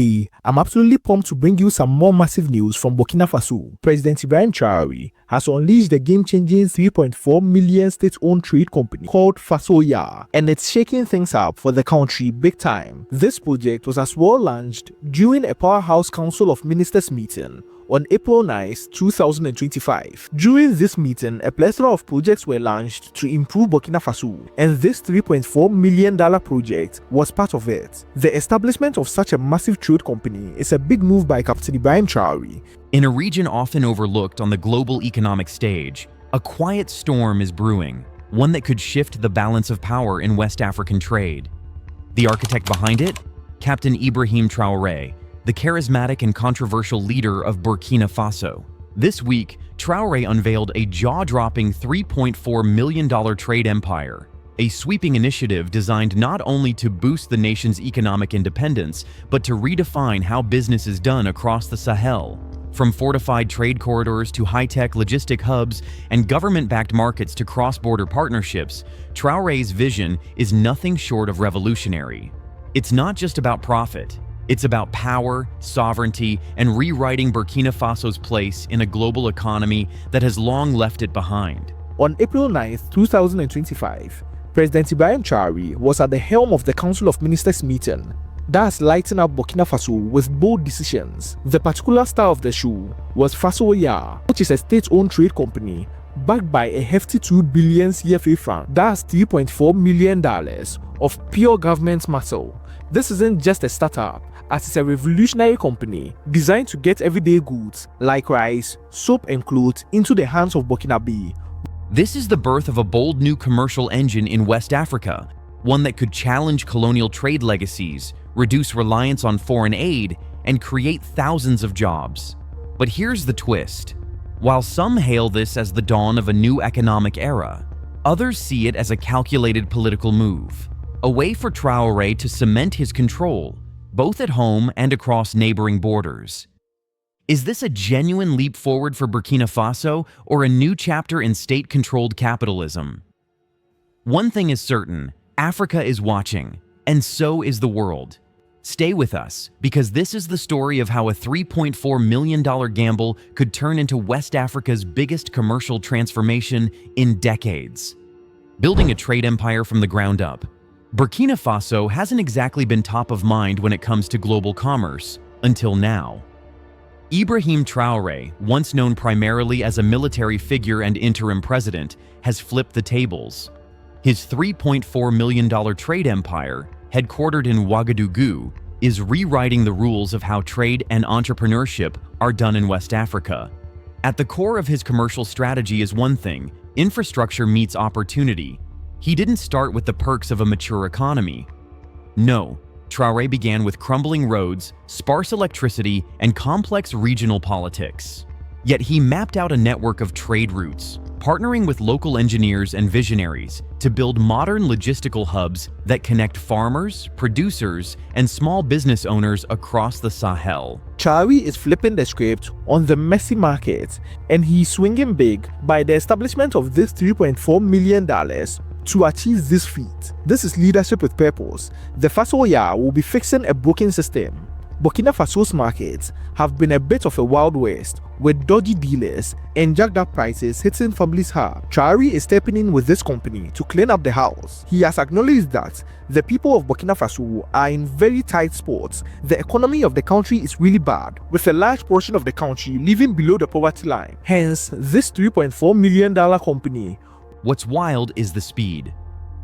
I'm absolutely pumped to bring you some more massive news from Burkina Faso. President Ibrahim Traoré has unleashed a game-changing 3.4 million state-owned trade company called Fasoya, and it's shaking things up for the country big time. This project was as well launched during a Powerhouse Council of Ministers meeting on April 9, 2025. During this meeting, a plethora of projects were launched to improve Burkina Faso, and this $3.4 million project was part of it. The establishment of such a massive trade company is a big move by Captain Ibrahim Traoré. In a region often overlooked on the global economic stage, a quiet storm is brewing, one that could shift the balance of power in West African trade. The architect behind it? Captain Ibrahim Traoré, the charismatic and controversial leader of Burkina Faso. This week, Traoré unveiled a jaw-dropping $3.4 million trade empire, a sweeping initiative designed not only to boost the nation's economic independence, but to redefine how business is done across the Sahel. From fortified trade corridors to high-tech logistic hubs and government-backed markets to cross-border partnerships, Traoré's vision is nothing short of revolutionary. It's not just about profit. It's about power, sovereignty, and rewriting Burkina Faso's place in a global economy that has long left it behind. On April 9, 2025, President Ibrahim Traoré was at the helm of the Council of Ministers meeting that's lighting up Burkina Faso with bold decisions. The particular star of the show was Fasoya, which is a state-owned trade company backed by a hefty 2 billion CFA franc, that's $3.4 million of pure government muscle. This isn't just a startup, as it's a revolutionary company designed to get everyday goods like rice, soap and clothes into the hands of Burkinabe. This is the birth of a bold new commercial engine in West Africa, one that could challenge colonial trade legacies, reduce reliance on foreign aid, and create thousands of jobs. But here's the twist. While some hail this as the dawn of a new economic era, others see it as a calculated political move, a way for Traoré to cement his control, both at home and across neighboring borders. Is this a genuine leap forward for Burkina Faso or a new chapter in state-controlled capitalism? One thing is certain, Africa is watching, and so is the world. Stay with us, because this is the story of how a $3.4 million gamble could turn into West Africa's biggest commercial transformation in decades. Building a trade empire from the ground up, Burkina Faso hasn't exactly been top of mind when it comes to global commerce, until now. Ibrahim Traoré, once known primarily as a military figure and interim president, has flipped the tables. His $3.4 million trade empire, headquartered in Ouagadougou, is rewriting the rules of how trade and entrepreneurship are done in West Africa. At the core of his commercial strategy is one thing: infrastructure meets opportunity. He didn't start with the perks of a mature economy. No, Traoré began with crumbling roads, sparse electricity, and complex regional politics. Yet he mapped out a network of trade routes, partnering with local engineers and visionaries to build modern logistical hubs that connect farmers, producers, and small business owners across the Sahel. Traoré is flipping the script on the messy market, and he's swinging big by the establishment of this $3.4 million to achieve this feat. This is leadership with purpose. The Fasoya will be fixing a broken system. Burkina Faso's markets have been a bit of a wild west, with dodgy dealers and jacked up prices hitting families hard. Traoré is stepping in with this company to clean up the house. He has acknowledged that the people of Burkina Faso are in very tight spots. The economy of the country is really bad, with a large portion of the country living below the poverty line. Hence, this $3.4 million company. What's wild is the speed.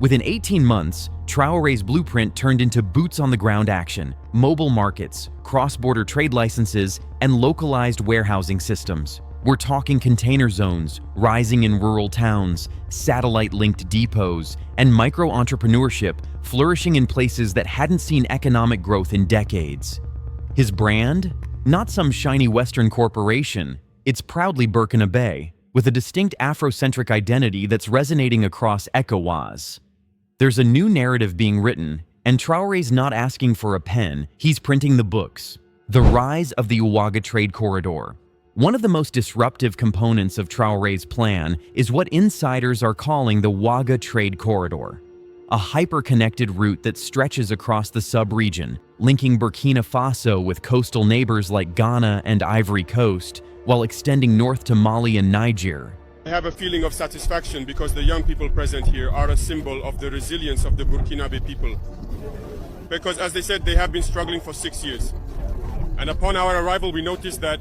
Within 18 months, Traoré's blueprint turned into boots-on-the-ground action, mobile markets, cross-border trade licenses, and localized warehousing systems. We're talking container zones, rising in rural towns, satellite-linked depots, and micro-entrepreneurship flourishing in places that hadn't seen economic growth in decades. His brand? Not some shiny Western corporation. It's proudly Burkinabe, with a distinct Afrocentric identity that's resonating across ECOWAS. There's a new narrative being written, and Traoré's not asking for a pen, he's printing the books. The rise of the Ouaga trade corridor. One of the most disruptive components of Traoré's plan is what insiders are calling the Ouaga trade corridor. a hyper-connected route that stretches across the sub-region, linking Burkina Faso with coastal neighbors like Ghana and Ivory Coast, while extending north to Mali and Niger. I have a feeling of satisfaction because the young people present here are a symbol of the resilience of the Burkinabe people. Because as they said, they have been struggling for 6 years. And upon our arrival, we noticed that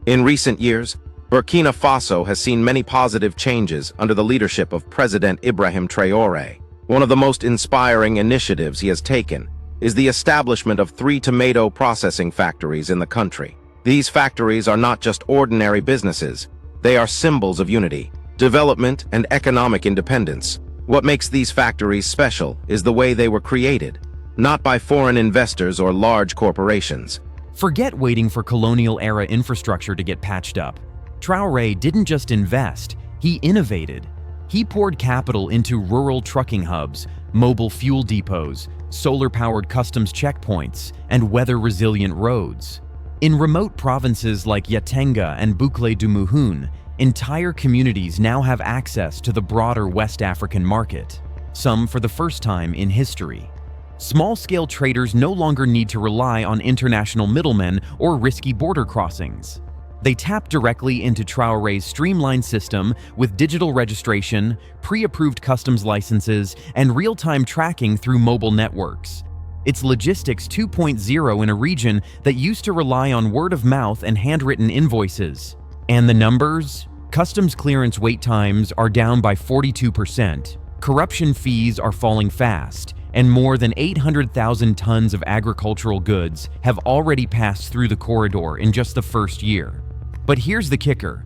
in recent years, Burkina Faso has seen many positive changes under the leadership of President Ibrahim Traoré. One of the most inspiring initiatives he has taken is the establishment of 3 tomato processing factories in the country. These factories are not just ordinary businesses, they are symbols of unity, development, and economic independence. What makes these factories special is the way they were created, not by foreign investors or large corporations. Forget waiting for colonial-era infrastructure to get patched up. Traoré didn't just invest, he innovated. He poured capital into rural trucking hubs, mobile fuel depots, solar-powered customs checkpoints, and weather-resilient roads. In remote provinces like Yatenga and Boucle du Muhun, entire communities now have access to the broader West African market, some for the first time in history. Small-scale traders no longer need to rely on international middlemen or risky border crossings. They tap directly into Traoré's streamlined system with digital registration, pre-approved customs licenses, and real-time tracking through mobile networks. It's Logistics 2.0 in a region that used to rely on word-of-mouth and handwritten invoices. And the numbers? Customs clearance wait times are down by 42%, corruption fees are falling fast, and more than 800,000 tons of agricultural goods have already passed through the corridor in just the first year. But here's the kicker.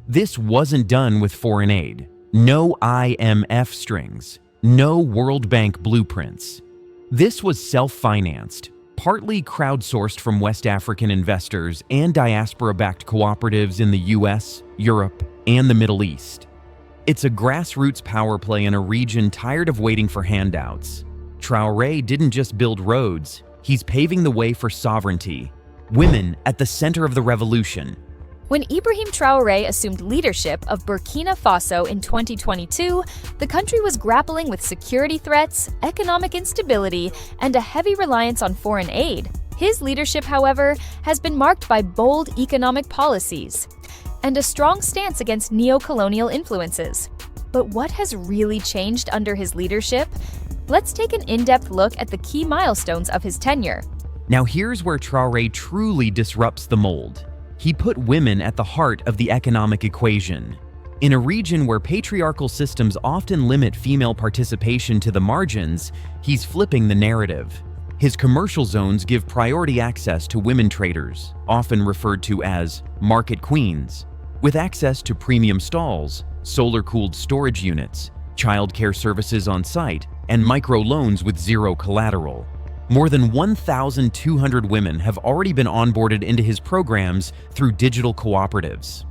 This wasn't done with foreign aid. No IMF strings. No World Bank blueprints. This was self-financed, partly crowdsourced from West African investors and diaspora-backed cooperatives in the US, Europe, and the Middle East. It's a grassroots power play in a region tired of waiting for handouts. Traoré didn't just build roads, he's paving the way for sovereignty. Women at the center of the revolution. When Ibrahim Traoré assumed leadership of Burkina Faso in 2022, the country was grappling with security threats, economic instability, and a heavy reliance on foreign aid. His leadership, however, has been marked by bold economic policies and a strong stance against neocolonial influences. But what has really changed under his leadership? Let's take an in-depth look at the key milestones of his tenure. Now here's where Traoré truly disrupts the mold. He put women at the heart of the economic equation. In a region where patriarchal systems often limit female participation to the margins, he's flipping the narrative. His commercial zones give priority access to women traders, often referred to as market queens, with access to premium stalls, solar-cooled storage units, childcare services on site, and microloans with zero collateral. More than 1,200 women have already been onboarded into his programs through digital cooperatives.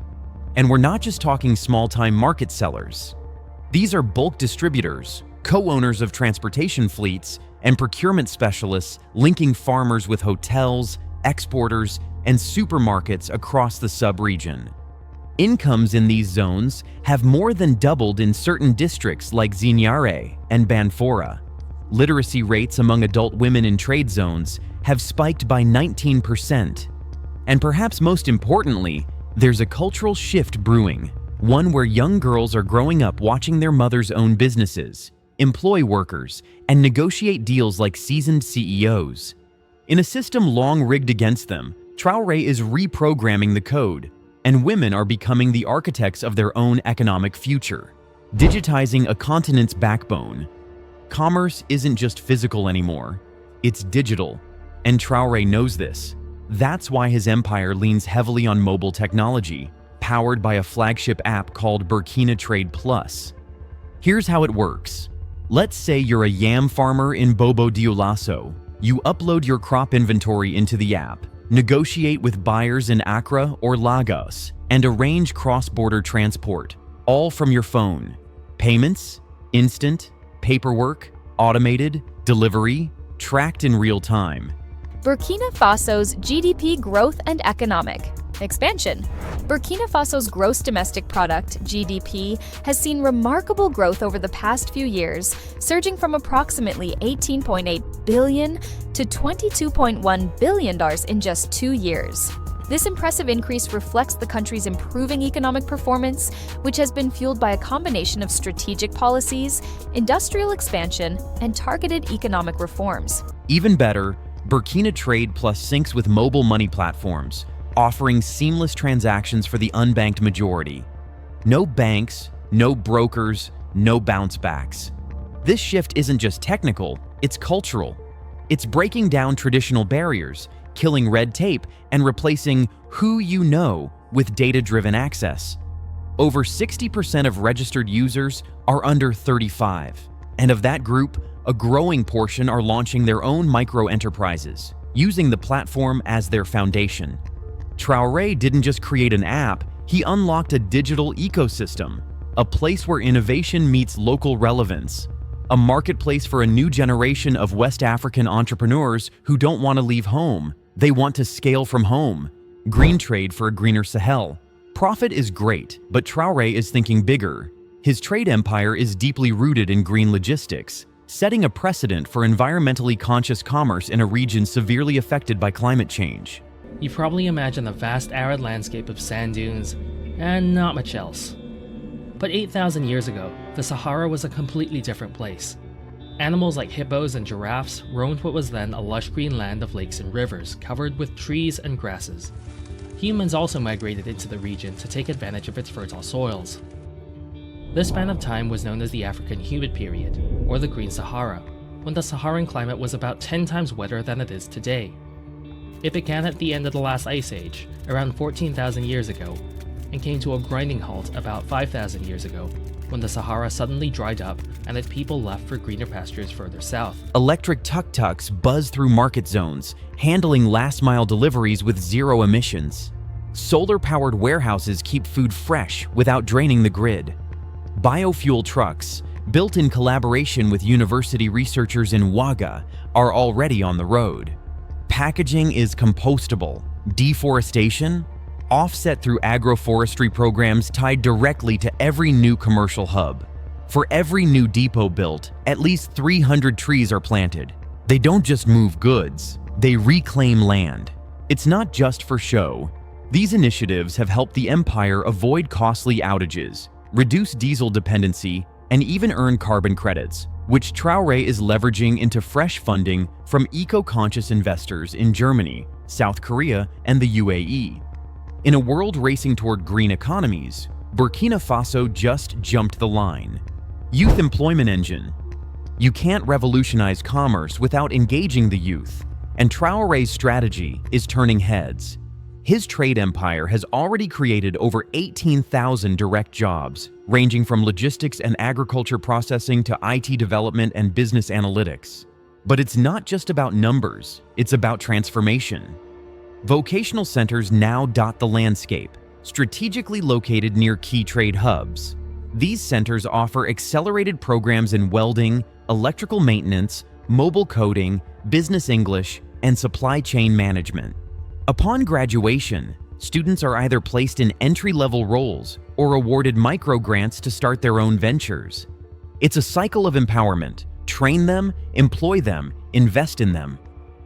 And we're not just talking small-time market sellers. These are bulk distributors, co-owners of transportation fleets, and procurement specialists linking farmers with hotels, exporters, and supermarkets across the sub-region. Incomes in these zones have more than doubled in certain districts like Zinyare and Banfora. Literacy rates among adult women in trade zones have spiked by 19%. And perhaps most importantly, there's a cultural shift brewing, one where young girls are growing up watching their mothers own businesses, employ workers, and negotiate deals like seasoned CEOs. In a system long rigged against them, Traoré is reprogramming the code, and women are becoming the architects of their own economic future, digitizing a continent's backbone. Commerce isn't just physical anymore, it's digital, and Traoré knows this. That's why his empire leans heavily on mobile technology, powered by a flagship app called Burkina Trade Plus. Here's how it works. Let's say you're a yam farmer in Bobo Dioulasso. You upload your crop inventory into the app, negotiate with buyers in Accra or Lagos, and arrange cross-border transport, all from your phone. Payments? Instant. Paperwork, automated, delivery, tracked in real time. Burkina Faso's GDP growth and economic. Expansion. Burkina Faso's gross domestic product, GDP, has seen remarkable growth over the past few years, surging from approximately $18.8 billion to $22.1 billion in just 2 years. This impressive increase reflects the country's improving economic performance, which has been fueled by a combination of strategic policies, industrial expansion, and targeted economic reforms. Even better, Burkina Trade Plus syncs with mobile money platforms, offering seamless transactions for the unbanked majority. No banks, no brokers, no bounce backs. This shift isn't just technical, it's cultural. It's breaking down traditional barriers, killing red tape, and replacing who you know with data-driven access. Over 60% of registered users are under 35, and of that group, a growing portion are launching their own micro-enterprises, using the platform as their foundation. Traoré didn't just create an app, he unlocked a digital ecosystem, a place where innovation meets local relevance, a marketplace for a new generation of West African entrepreneurs who don't want to leave home. They want to scale from home. Green trade for a greener Sahel. Profit is great, but Traoré is thinking bigger. His trade empire is deeply rooted in green logistics, setting a precedent for environmentally conscious commerce in a region severely affected by climate change. You probably imagine a vast arid landscape of sand dunes, and not much else. But 8,000 years ago, the Sahara was a completely different place. Animals like hippos and giraffes roamed what was then a lush green land of lakes and rivers covered with trees and grasses. Humans also migrated into the region to take advantage of its fertile soils. This span of time was known as the African Humid Period, or the Green Sahara, when the Saharan climate was about 10 times wetter than it is today. It began at the end of the last ice age, around 14,000 years ago, and came to a grinding halt about 5,000 years ago, when the Sahara suddenly dried up and its people left for greener pastures further south. Electric tuk-tuks buzz through market zones, handling last-mile deliveries with zero emissions. Solar-powered warehouses keep food fresh without draining the grid. Biofuel trucks, built in collaboration with university researchers in Ouaga, are already on the road. Packaging is compostable. Deforestation? Offset through agroforestry programs tied directly to every new commercial hub. For every new depot built, at least 300 trees are planted. They don't just move goods, they reclaim land. It's not just for show. These initiatives have helped the empire avoid costly outages, reduce diesel dependency, and even earn carbon credits, which Traoré is leveraging into fresh funding from eco-conscious investors in Germany, South Korea, and the UAE. In a world racing toward green economies, Burkina Faso just jumped the line. Youth employment engine. You can't revolutionize commerce without engaging the youth, and Traoré's strategy is turning heads. His trade empire has already created over 18,000 direct jobs, ranging from logistics and agriculture processing to IT development and business analytics. But it's not just about numbers, it's about transformation. Vocational centers now dot the landscape, strategically located near key trade hubs. These centers offer accelerated programs in welding, electrical maintenance, mobile coding, business English, and supply chain management. Upon graduation, students are either placed in entry-level roles or awarded micro-grants to start their own ventures. It's a cycle of empowerment. Train them, employ them, invest in them.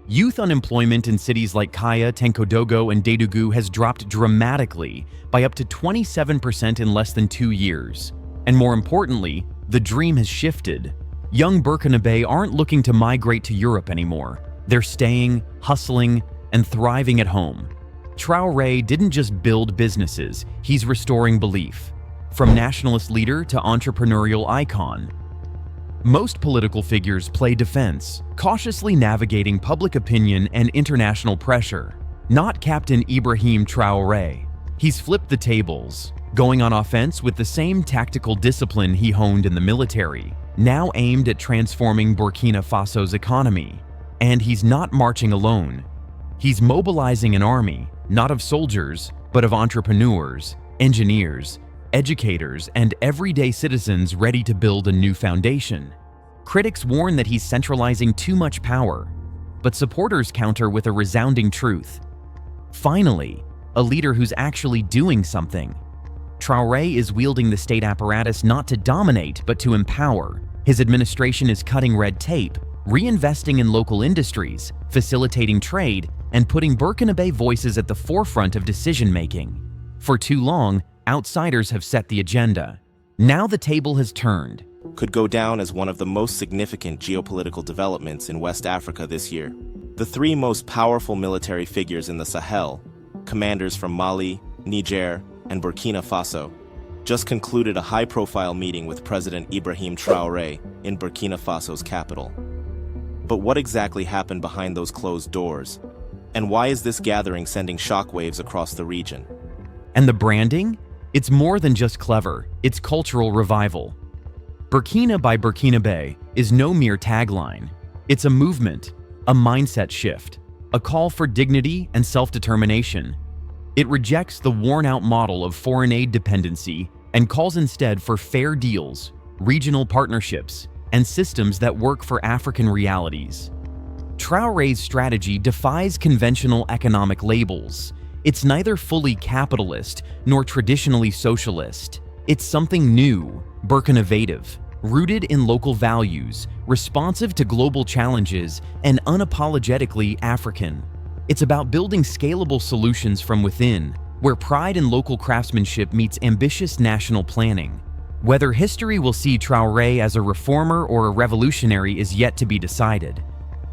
Youth unemployment in cities like Kaya, Tenkodogo, and Dédougou has dropped dramatically by up to 27% in less than 2 years. And more importantly, the dream has shifted. Young Burkinabe aren't looking to migrate to Europe anymore. They're staying, hustling, and thriving at home. Traoré didn't just build businesses, he's restoring belief. From nationalist leader to entrepreneurial icon. Most political figures play defense, cautiously navigating public opinion and international pressure. Not Captain Ibrahim Traoré. He's flipped the tables, going on offense with the same tactical discipline he honed in the military, now aimed at transforming Burkina Faso's economy. And he's not marching alone. He's mobilizing an army, not of soldiers, but of entrepreneurs, engineers, educators, and everyday citizens ready to build a new foundation. Critics warn that he's centralizing too much power, but supporters counter with a resounding truth. Finally, a leader who's actually doing something. Traoré is wielding the state apparatus not to dominate, but to empower. His administration is cutting red tape, reinvesting in local industries, facilitating trade, and putting Burkinabe voices at the forefront of decision-making. For too long, outsiders have set the agenda. Now the table has turned. Could go down as one of the most significant geopolitical developments in West Africa this year. The three most powerful military figures in the Sahel, commanders from Mali, Niger, and Burkina Faso, just concluded a high-profile meeting with President Ibrahim Traoré in Burkina Faso's capital. But what exactly happened behind those closed doors? And why is this gathering sending shockwaves across the region? And the branding? It's more than just clever, it's cultural revival. Burkina by Burkinabe is no mere tagline. It's a movement, a mindset shift, a call for dignity and self-determination. It rejects the worn-out model of foreign aid dependency and calls instead for fair deals, regional partnerships, and systems that work for African realities. Traoré's strategy defies conventional economic labels. It's neither fully capitalist nor traditionally socialist. It's something new, Burkinabative, rooted in local values, responsive to global challenges, and unapologetically African. It's about building scalable solutions from within, where pride in local craftsmanship meets ambitious national planning. Whether history will see Traoré as a reformer or a revolutionary is yet to be decided.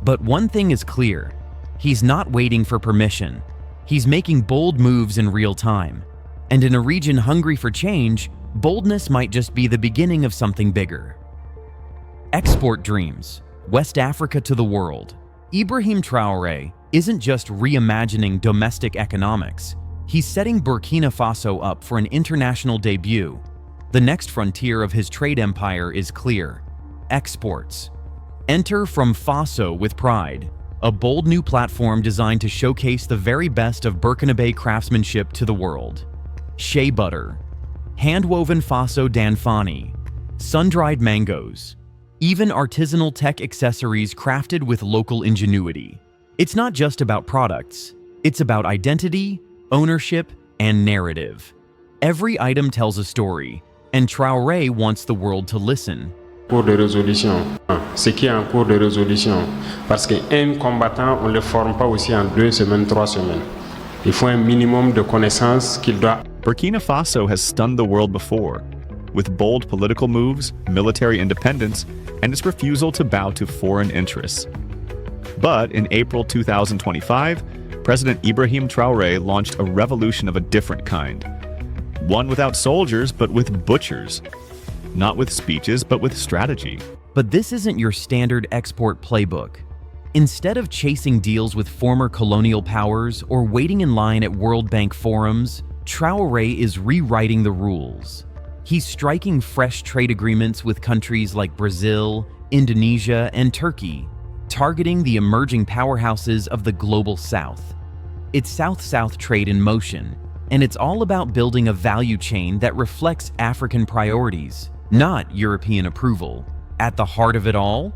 But one thing is clear: he's not waiting for permission. He's making bold moves in real time. And in a region hungry for change, boldness might just be the beginning of something bigger. Export dreams, West Africa to the world. Ibrahim Traoré isn't just reimagining domestic economics. He's setting Burkina Faso up for an international debut. The next frontier of his trade empire is clear: exports. Enter from Faso with pride, a bold new platform designed to showcase the very best of Burkinabe craftsmanship to the world. Shea butter, hand-woven Faso danfani, sun-dried mangoes, even artisanal tech accessories crafted with local ingenuity. It's not just about products, it's about identity, ownership, and narrative. Every item tells a story, and Traoré wants the world to listen. Cours de résolution. Ce qui est en cours de résolution. Parce qu'un combattant, on ne le forme pas aussi en 2 semaines, 3 semaines. Il faut un minimum de connaissances qu'il doit. Burkina Faso has stunned the world before, with bold political moves, military independence, and its refusal to bow to foreign interests. But in April 2025, President Ibrahim Traoré launched a revolution of a different kind. One without soldiers, but with butchers. Not with speeches, but with strategy. But this isn't your standard export playbook. Instead of chasing deals with former colonial powers or waiting in line at World Bank forums, Traoré is rewriting the rules. He's striking fresh trade agreements with countries like Brazil, Indonesia, and Turkey, targeting the emerging powerhouses of the global South. It's South-South trade in motion, and it's all about building a value chain that reflects African priorities, not European approval. At the heart of it all,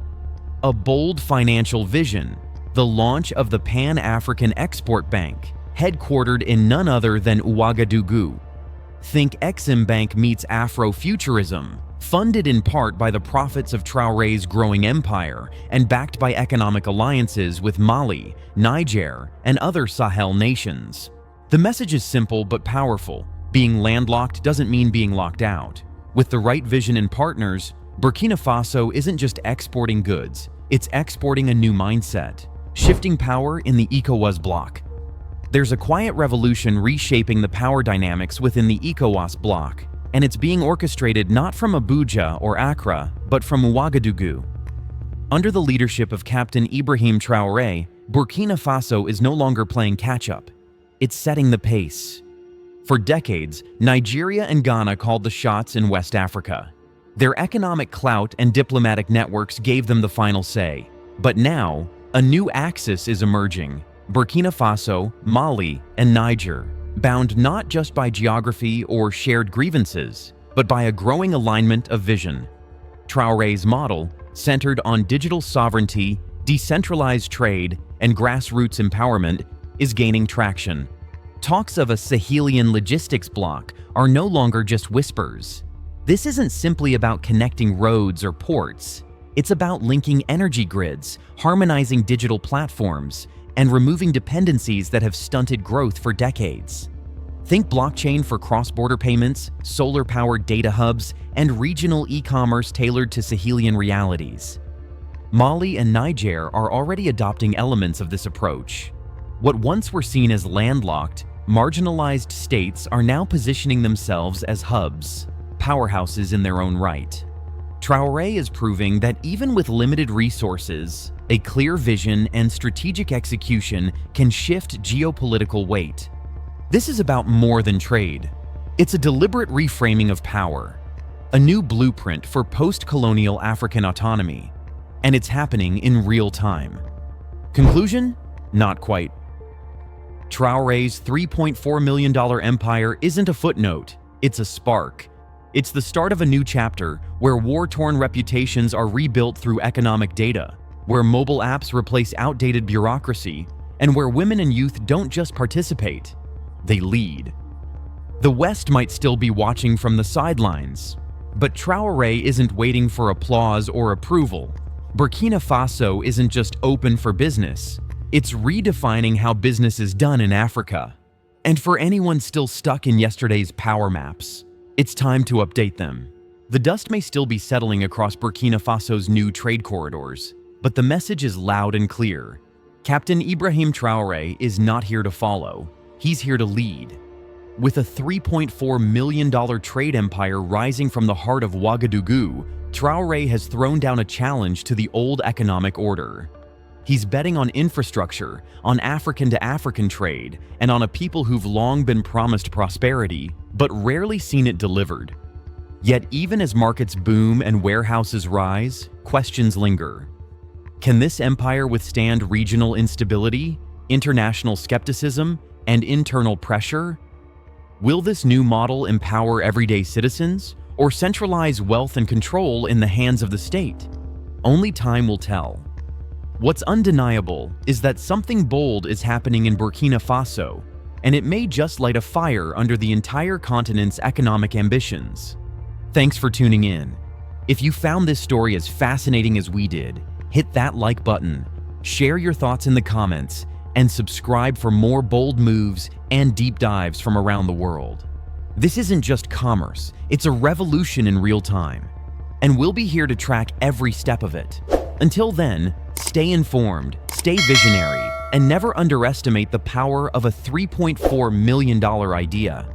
a bold financial vision, the launch of the Pan-African Export Bank, headquartered in none other than Ouagadougou. Think Exim Bank meets Afrofuturism, funded in part by the profits of Traoré's growing empire and backed by economic alliances with Mali, Niger, and other Sahel nations. The message is simple but powerful. Being landlocked doesn't mean being locked out. With the right vision and partners, Burkina Faso isn't just exporting goods, it's exporting a new mindset, shifting power in the ECOWAS bloc. There's a quiet revolution reshaping the power dynamics within the ECOWAS bloc, and it's being orchestrated not from Abuja or Accra, but from Ouagadougou. Under the leadership of Captain Ibrahim Traoré, Burkina Faso is no longer playing catch-up. It's setting the pace. For decades, Nigeria and Ghana called the shots in West Africa. Their economic clout and diplomatic networks gave them the final say. But now, a new axis is emerging: Burkina Faso, Mali, and Niger, bound not just by geography or shared grievances, but by a growing alignment of vision. Traoré's model, centered on digital sovereignty, decentralized trade, and grassroots empowerment, is gaining traction. Talks of a Sahelian logistics bloc are no longer just whispers. This isn't simply about connecting roads or ports. It's about linking energy grids, harmonizing digital platforms, and removing dependencies that have stunted growth for decades. Think blockchain for cross-border payments, solar-powered data hubs, and regional e-commerce tailored to Sahelian realities. Mali and Niger are already adopting elements of this approach. What once were seen as landlocked, marginalized states are now positioning themselves as hubs, powerhouses in their own right. Traoré is proving that even with limited resources, a clear vision and strategic execution can shift geopolitical weight. This is about more than trade. It's a deliberate reframing of power, a new blueprint for post-colonial African autonomy, and it's happening in real time. Conclusion? Not quite. Traoré's $3.4 million empire isn't a footnote, it's a spark. It's the start of a new chapter where war-torn reputations are rebuilt through economic data, where mobile apps replace outdated bureaucracy, and where women and youth don't just participate, they lead. The West might still be watching from the sidelines, but Traoré isn't waiting for applause or approval. Burkina Faso isn't just open for business, it's redefining how business is done in Africa. And for anyone still stuck in yesterday's power maps, it's time to update them. The dust may still be settling across Burkina Faso's new trade corridors, but the message is loud and clear. Captain Ibrahim Traoré is not here to follow, he's here to lead. With a $3.4 million trade empire rising from the heart of Ouagadougou, Traoré has thrown down a challenge to the old economic order. He's betting on infrastructure, on African-to-African trade, and on a people who've long been promised prosperity, but rarely seen it delivered. Yet even as markets boom and warehouses rise, questions linger. Can this empire withstand regional instability, international skepticism, and internal pressure? Will this new model empower everyday citizens, or centralize wealth and control in the hands of the state? Only time will tell. What's undeniable is that something bold is happening in Burkina Faso, and it may just light a fire under the entire continent's economic ambitions. Thanks for tuning in. If you found this story as fascinating as we did, hit that like button, share your thoughts in the comments, and subscribe for more bold moves and deep dives from around the world. This isn't just commerce, it's a revolution in real time, and we'll be here to track every step of it. Until then, stay informed, stay visionary, and never underestimate the power of a $3.4 million idea.